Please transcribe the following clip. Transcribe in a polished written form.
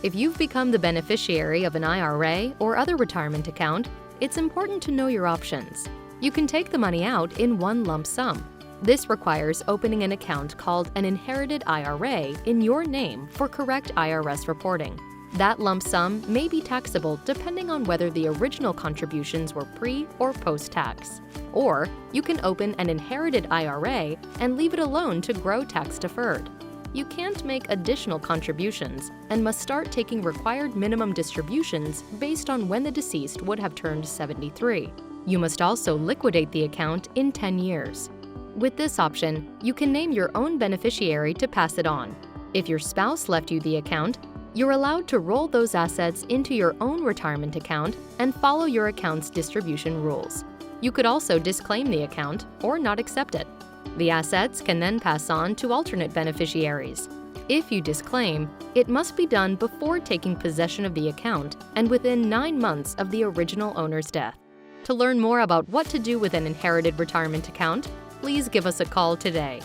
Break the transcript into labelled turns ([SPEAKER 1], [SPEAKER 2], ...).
[SPEAKER 1] If you've become the beneficiary of an IRA or other retirement account, it's important to know your options. You can take the money out in one lump sum. This requires opening an account called an Inherited IRA in your name for correct IRS reporting. That lump sum may be taxable depending on whether the original contributions were pre- or post-tax. Or you can open an Inherited IRA and leave it alone to grow tax-deferred. You can't make additional contributions and must start taking required minimum distributions based on when the deceased would have turned 73. You must also liquidate the account in 10 years. With this option, you can name your own beneficiary to pass it on. If your spouse left you the account, you're allowed to roll those assets into your own retirement account and follow your account's distribution rules. You could also disclaim the account or not accept it. The assets can then pass on to alternate beneficiaries. If you disclaim, it must be done before taking possession of the account and within 9 months of the original owner's death. To learn more about what to do with an inherited retirement account, please give us a call today.